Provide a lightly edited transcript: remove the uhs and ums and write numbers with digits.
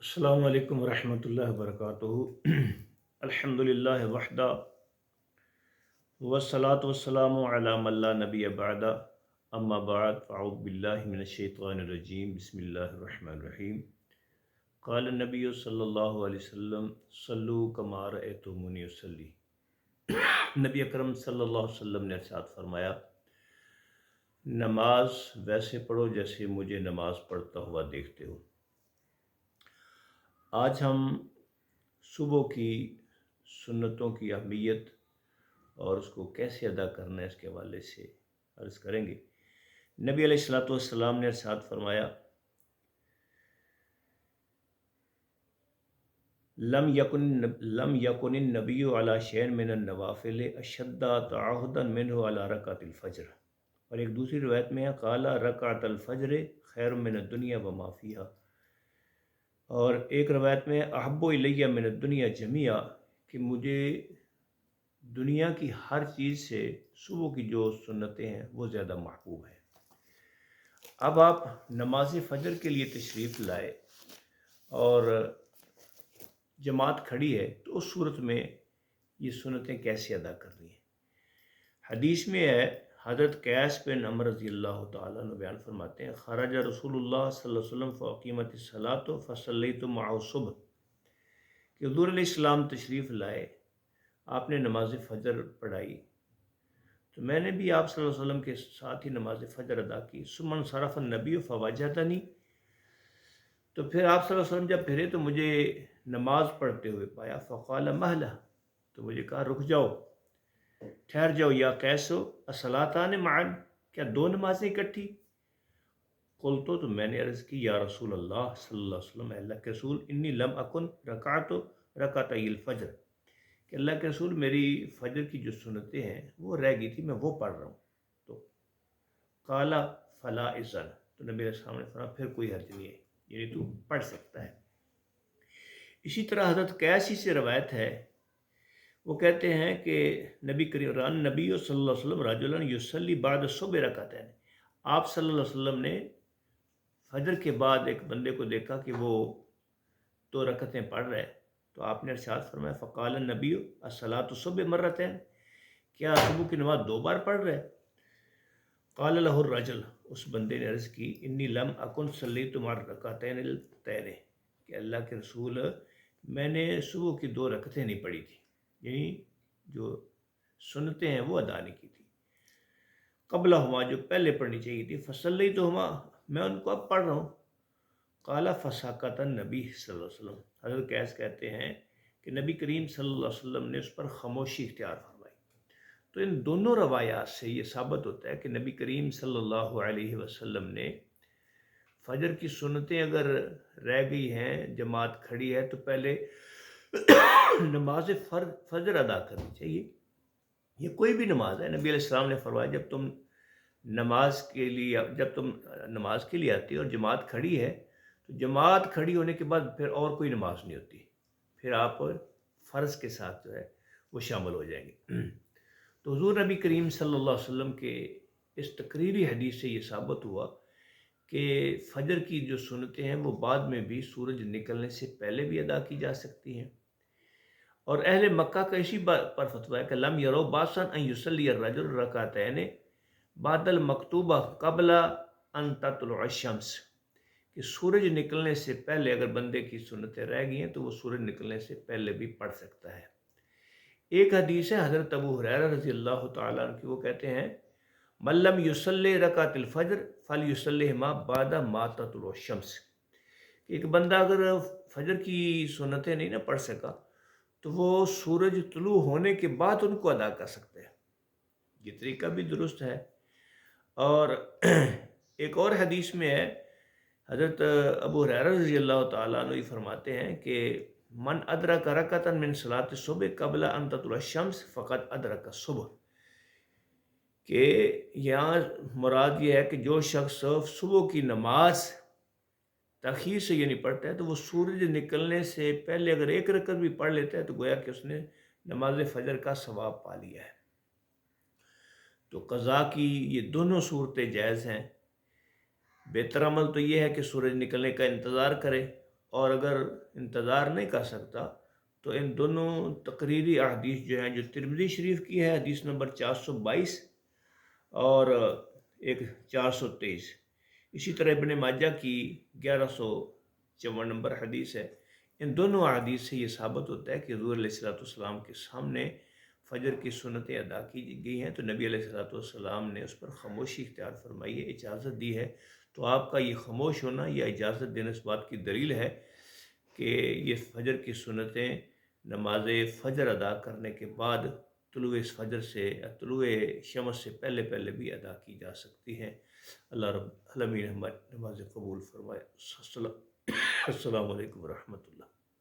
السلام علیکم ورحمۃ اللہ وبرکاتہ الحمد للہ وحدہ والصلاة والسلام علی من لا نبی بعد اما بعد فاعوذ باللہ من الشیطان الرجیم بسم اللہ الرحمن الرحیم قال النبی صلی اللہ علیہ وسلم صلو کما رأیتمونی اصلی۔ نبی اکرم صلی اللہ علیہ وسلم نے ارشاد فرمایا، نماز ویسے پڑھو جیسے مجھے نماز پڑھتا ہوا دیکھتے ہو۔ آج ہم صبح کی سنتوں کی اہمیت اور اس کو کیسے ادا کرنا ہے اس کے حوالے سے عرض کریں گے۔ نبی علیہ الصلوۃ والسلام نے ارشاد فرمایا، لم یکن النبی علی شیء من النوافل اشد تعہدا منہ علی رکعۃ الفجر، اور ایک دوسری روایت میں ہے قال رکعۃ الفجر خیر من الدنیا وما فیہا، اور ایک روایت میں احب الیہ من الدنیا جمیعا، کہ مجھے دنیا کی ہر چیز سے صبح کی جو سنتیں ہیں وہ زیادہ محبوب ہیں۔ اب آپ نماز فجر کے لیے تشریف لائے اور جماعت کھڑی ہے تو اس صورت میں یہ سنتیں کیسے ادا کرنی ہیں؟ حدیث میں ہے، حضرت قیس بن عمر رضی اللہ تعالیٰ عنہ بیان فرماتے ہیں، خرج رسول اللہ صلی اللہ علیہ وسلم فاقیمت الصلاۃ فصلیت معه الصبح، کہ حضور علیہ السلام تشریف لائے، آپ نے نماز فجر پڑھائی تو میں نے بھی آپ صلی اللہ علیہ وسلم کے ساتھ ہی نماز فجر ادا کی۔ ثم انصرف النبی فوجدنی، تو پھر آپ صلی اللہ علیہ وسلم جب پھرے تو مجھے نماز پڑھتے ہوئے پایا، فقال مہلا، تو مجھے کہا رک جاؤ، ٹھہر جاؤ، یا کیسو الصلاتان معا، کیا دو نمازیں اکٹھی؟ قلتو، تو میں نے عرض کی، یا رسول اللہ صلی اللہ علیہ وسلم، اللہ کے رسول، انی لم اکن رکعتي الفجر، کہ اللہ کے رسول میری فجر کی جو سنتیں ہیں وہ رہ گئی تھی، میں وہ پڑھ رہا ہوں۔ تو قال فلا اذن، تو نبی علیہ السلام نے فرمایا پھر کوئی حرج نہیں ہے، یعنی تو پڑھ سکتا ہے۔ اسی طرح حضرت قیسی سے روایت ہے، وہ کہتے ہیں کہ نبی کریم ران نبی صلی اللہ علیہ وسلم رجلا یصلی بعد الصبح رکعتین، آپ صلی اللہ علیہ وسلم نے فجر کے بعد ایک بندے کو دیکھا کہ وہ 2 رکعتیں پڑھ رہا ہے، تو آپ نے ارشاد فرمایا، فقال النبی الصلاۃ الصبح مرتين، کیا صبح کی نماز 2 بار پڑھ رہے؟ قال له الرجل، اس بندے نے عرض کی، انی لم اکن صلیت مع الرکعتین اللتین، کہ اللہ کے رسول میں نے صبح کی 2 رکعتیں نہیں پڑھی تھی، یعنی جو سنتیں ہیں وہ ادا نہیں کی تھی، قبلہما، جو پہلے پڑھنی چاہیے تھی، فصلیتہما، میں ان کو اب پڑھ رہا ہوں۔ قال فسکت النبی صلی اللہ علیہ وسلم، حضرت قیس کہتے ہیں کہ نبی کریم صلی اللہ علیہ وسلم نے اس پر خاموشی اختیار فرمائی۔ تو ان دونوں روایات سے یہ ثابت ہوتا ہے کہ نبی کریم صلی اللہ علیہ وسلم نے فجر کی سنتیں اگر رہ گئی ہیں، جماعت کھڑی ہے، تو پہلے نماز فجر ادا کرنی چاہیے۔ یہ کوئی بھی نماز ہے، نبی علیہ السلام نے فرمایا جب تم نماز کے لیے آتی اور جماعت کھڑی ہے، تو جماعت کھڑی ہونے کے بعد پھر اور کوئی نماز نہیں ہوتی، پھر آپ فرض کے ساتھ جو ہے وہ شامل ہو جائیں گے۔ تو حضور نبی کریم صلی اللہ علیہ وسلم کے اس تقریری حدیث سے یہ ثابت ہوا کہ فجر کی جو سنتیں ہیں وہ بعد میں بھی سورج نکلنے سے پہلے بھی ادا کی جا سکتی ہیں، اور اہل مکہ کا اسی بات پر فتویٰ ہے کہ لم یروا باسا ان یصلی الرجل رکعتین بعد المکتوبہ قبل ان تطلع الشمس، کہ سورج نکلنے سے پہلے اگر بندے کی سنتیں رہ گئی ہیں تو وہ سورج نکلنے سے پہلے بھی پڑھ سکتا ہے۔ ایک حدیث ہے حضرت ابو ہریرہ رضی اللہ تعالیٰ عنہ کی، وہ کہتے ہیں، من لم یصلی رکعت الفجر فلیصلیہما بعد ما تطلع الشمس، کہ ایک بندہ اگر فجر کی سنتیں نہیں نہ پڑھ سکا تو وہ سورج طلوع ہونے کے بعد ان کو ادا کر سکتے ہیں۔ یہ طریقہ بھی درست ہے۔ اور ایک اور حدیث میں ہے، حضرت ابو ہریرہ رضی اللہ تعالیٰ عنہ فرماتے ہیں کہ من ادرک رکعۃ من صلاۃ الصبح قبل ان تطلع الشمس فقد ادرک الصبح، کہ یہاں مراد یہ ہے کہ جو شخص صبح کی نماز تاخیر سے یہ نہیں پڑھتا ہے تو وہ سورج نکلنے سے پہلے اگر 1 رکعت بھی پڑھ لیتا ہے تو گویا کہ اس نے نماز فجر کا ثواب پا لیا ہے۔ تو قضا کی یہ دونوں صورتیں جائز ہیں۔ بہتر عمل تو یہ ہے کہ سورج نکلنے کا انتظار کرے اور اگر انتظار نہیں کر سکتا تو ان دونوں تقریری احادیث جو ہیں، جو ترمذی شریف کی ہے حدیث نمبر 422 اور ایک 423، اسی طرح ابن ماجہ کی 1154 نمبر حدیث ہے، ان دونوں احادیث سے یہ ثابت ہوتا ہے کہ حضور علیہ الصلوۃ والسلام کے سامنے فجر کی سنتیں ادا کی گئی ہیں، تو نبی علیہ الصلوۃ والسلام نے اس پر خاموشی اختیار فرمائی ہے، اجازت دی ہے۔ تو آپ کا یہ خاموش ہونا یا اجازت دینا اس بات کی دلیل ہے کہ یہ فجر کی سنتیں نماز فجر ادا کرنے کے بعد طلوع فجر سے یا طلوع شمس سے پہلے پہلے بھی ادا کی جا سکتی ہیں۔ اللہ رب العالمین ہماری نماز قبول فرمائے۔ السلام علیکم ورحمۃ اللہ۔